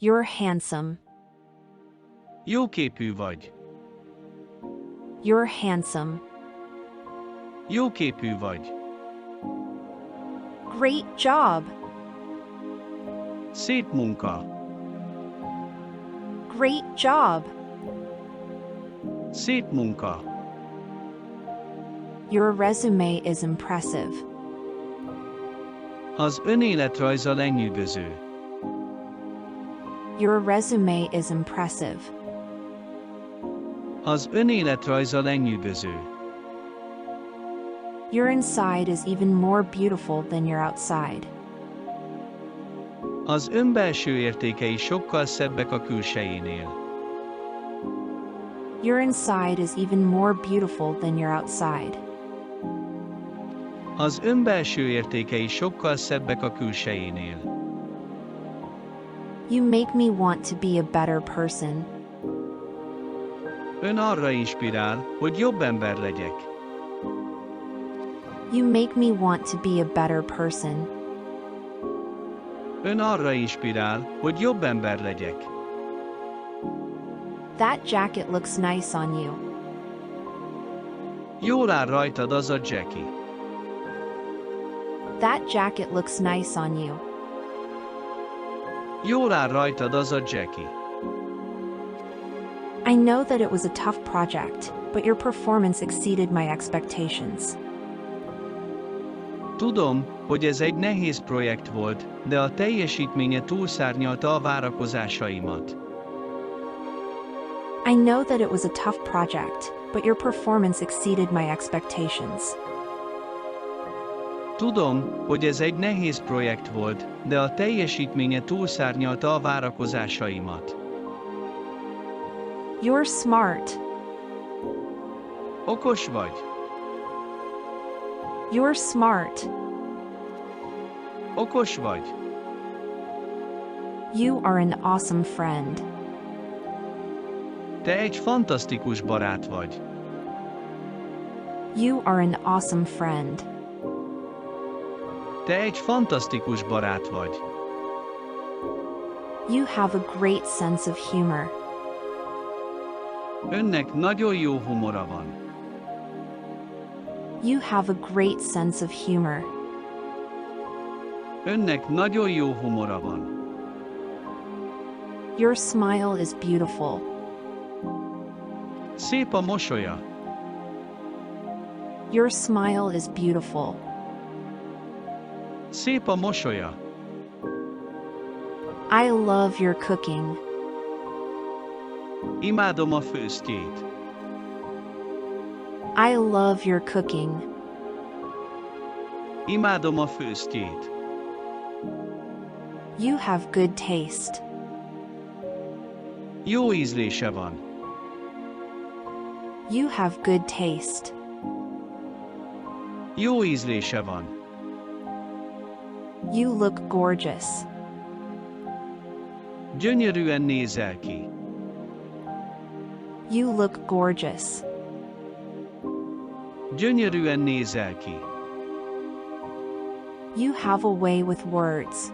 You're handsome. Jóképű vagy. You're handsome. Jóképű vagy. Great job. Szép munka. Great job. Szép munka. Your resume is impressive. Az önéletrajza lenyűgöző. Your resume is impressive. Az önéletrajza lenyűgöző. Your inside is even more beautiful than your outside. Az ön belső értékei sokkal szebbek a külsejénél. Your inside is even more beautiful than your outside. Az ön belső értékei sokkal szebbek a külsejénél. You make me want to be a better person. Ön arra inspirál, hogy jobb ember legyek. You make me want to be a better person. Ön arra inspirál, hogy jobb ember legyek. That jacket looks nice on you. Jól áll rajtad az a Jackie. That jacket looks nice on you. Jól áll rajtad az a Jackie. I know that it was a tough project, but your performance exceeded my expectations. Tudom, hogy ez egy nehéz projekt volt, de a teljesítménye túlszárnyalta a várakozásaimat. I know that it was a tough project, but your performance exceeded my expectations. Tudom, hogy ez egy nehéz projekt volt, de a teljesítménye túlszárnyalta a várakozásaimat. You're smart. Okos vagy. You're smart. Okos vagy. You are an awesome friend. Te egy fantasztikus barát vagy. You are an awesome friend. Te egy fantasztikus barát vagy. You have a great sense of humor. Önnek nagyon jó humora van. You have a great sense of humor. Önnek nagyon jó humora van. Your smile is beautiful. Szép a mosolya. Your smile is beautiful. Szép a mosolya. I love your cooking. Imádom a főztjét. I love your cooking. Imádom a főztjét. You have good taste. Jó ízlése van. You have good taste. Jó ízlése van. You look gorgeous. Gyönyörűen nézel ki. You look gorgeous. Gyönyörűen nézel ki. You have a way with words.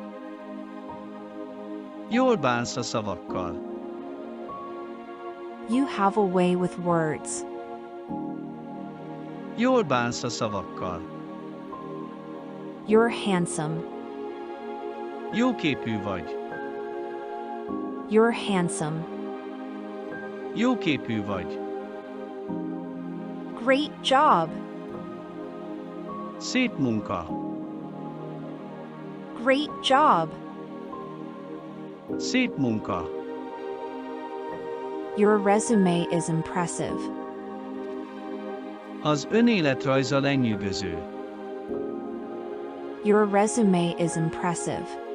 Jól bánsz a szavakkal. You have a way with words. Jól bánsz a szavakkal. You're handsome. Jóképű vagy. You're handsome. Jóképű vagy. Great job. Szép munka. Great job. Szép munka. Your resume is impressive. Az önéletrajza lenyűgöző. Your resume is impressive.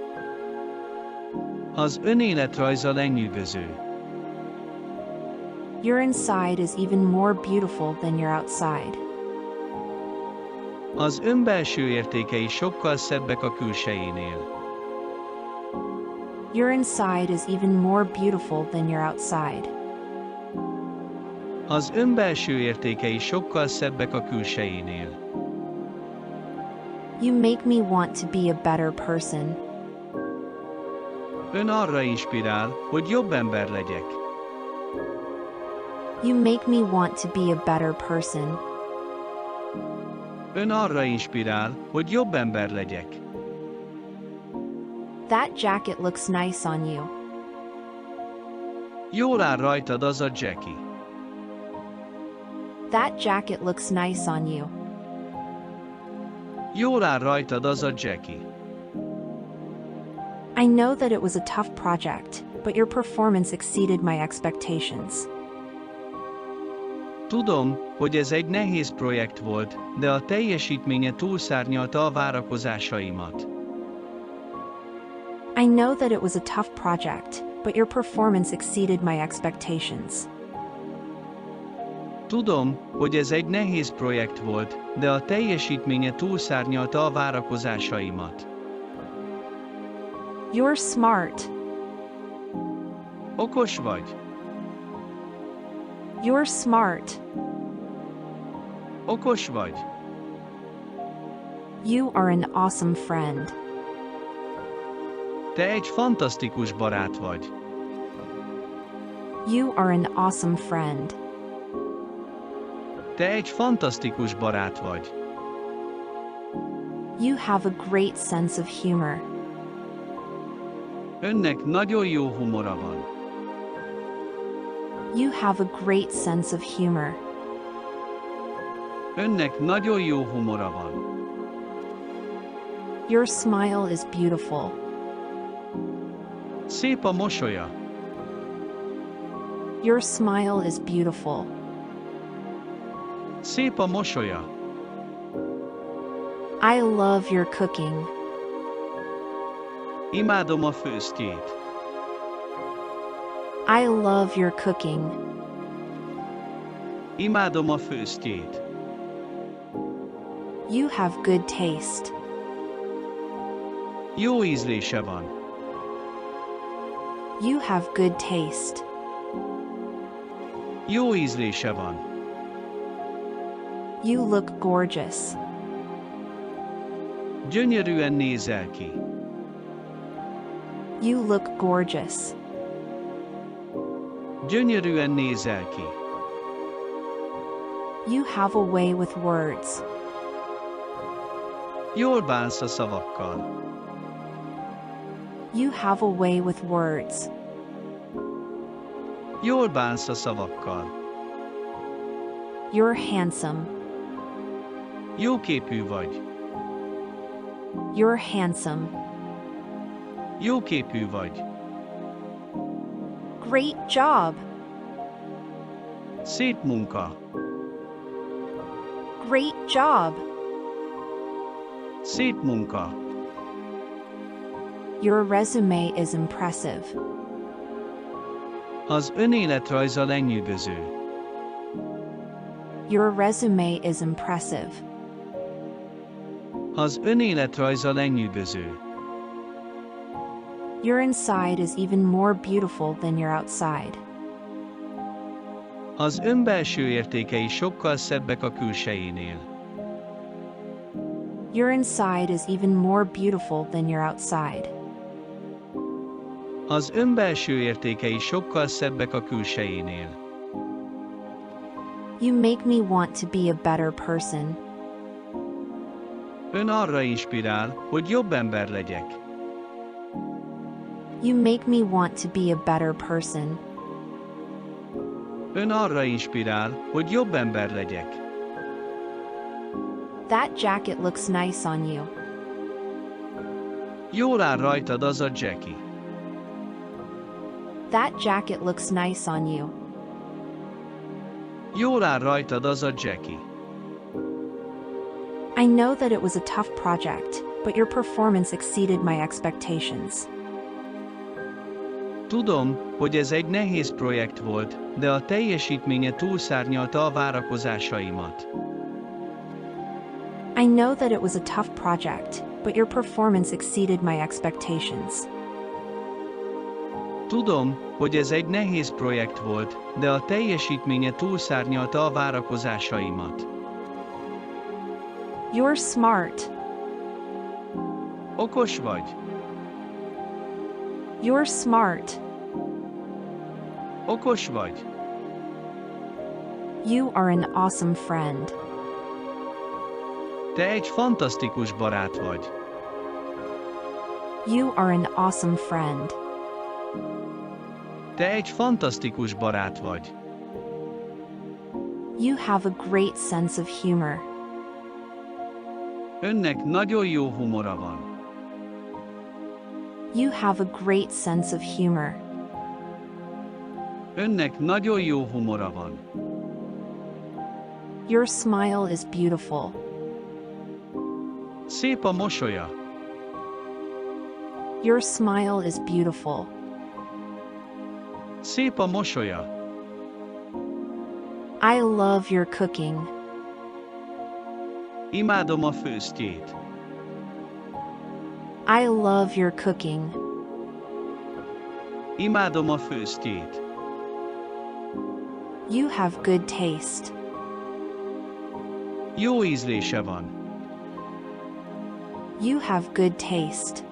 Az önéletrajza lenyűgöző. Your inside is even more beautiful than your outside. Az ön belső értékei sokkal szebbek a külsejénél. Your inside is even more beautiful than your outside. Az ön belső értékei sokkal szebbek a külsejénél. You make me want to be a better person. Ön arra inspirál, hogy jobb ember legyek. You make me want to be a better person. Ön arra inspirál, hogy jobb ember legyek. That jacket looks nice on you. Jól áll rajtad az a Jackie. That jacket looks nice on you. Jól áll rajtad az a Jackie. I know that it was a tough project, but your performance exceeded my expectations. Tudom, hogy ez egy nehéz projekt volt, de a teljesítménye túlszárnyalta a várakozásaimat. I know that it was a tough project, but your performance exceeded my expectations. Tudom, hogy ez egy nehéz projekt volt, de a teljesítménye túlszárnyalta a várakozásaimat. You're smart. Okos vagy. You're smart. Okos vagy. You are an awesome friend. Te egy fantasztikus barát vagy. You are an awesome friend. Te egy fantasztikus barát vagy. You have a great sense of humor. Önnek nagyon jó humora van. You have a great sense of humor. Önnek nagyon jó humora van. Your smile is beautiful. Szép a mosolya. Your smile is beautiful. Szép a mosolya. I love your cooking. Imádom a főztjét. I love your cooking. Imádom a főztjét. You have good taste. Jó ízlése van. You have good taste. Jó ízlése van. You look gorgeous. Gyönyörűen nézel ki. You look gorgeous. Gyönyörűen nézel ki. You have a way with words. Jól bánsz a szavakkal. You have a way with words. Jól bánsz a szavakkal. You're handsome. Jóképű vagy. You're handsome. Jóképű vagy. Great job. Szép munka. Great job. Szép munka. Your resume is impressive. Az önéletrajza lenyűgöző. Your resume is impressive. Az önéletrajza lenyűgöző. Your inside is even more beautiful than your outside. Az ön belső értékei sokkal szebbek a külsejénél. Your inside is even more beautiful than your outside. Az ön belső értékei sokkal szebbek a külsejénél. You make me want to be a better person. Ön arra inspirál, hogy jobb ember legyek. You make me want to be a better person. Ön arra inspirál, hogy jobb ember legyek. That jacket looks nice on you. Jól áll rajtad az a Jackie. That jacket looks nice on you. Jól áll rajtad az a Jackie. I know that it was a tough project, but your performance exceeded my expectations. Tudom, hogy ez egy nehéz projekt volt, de a teljesítménye túlszárnyalta a várakozásaimat. I know that it was a tough project, but your performance exceeded my expectations. Tudom, hogy ez egy nehéz projekt volt, de a teljesítménye túlszárnyalta a várakozásaimat. You're smart. Okos vagy. You're smart. Okos vagy. You are an awesome friend. Te egy fantasztikus barát vagy. You are an awesome friend. Te egy fantasztikus barát vagy. You have a great sense of humor. Önnek nagyon jó humora van. You have a great sense of humor. Önnek nagyon jó humora van. Your smile is beautiful. Szép a mosolya. Your smile is beautiful. Szép a mosolya. I love your cooking. Imádom a főztjét. I love your cooking. Imádom a főztjét. You have good taste. Jó ízlése van. You have good taste.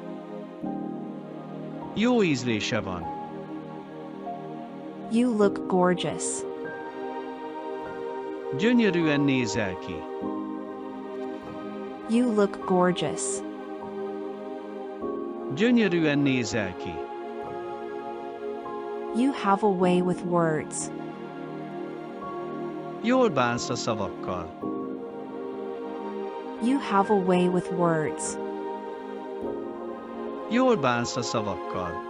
Jó ízlése van. You look gorgeous. Gyönyörűen nézel ki. You look gorgeous. Gyönyörűen nézel ki. You have a way with words. Jól bánsz a szavakkal. You have a way with words. Jól bánsz a szavakkal.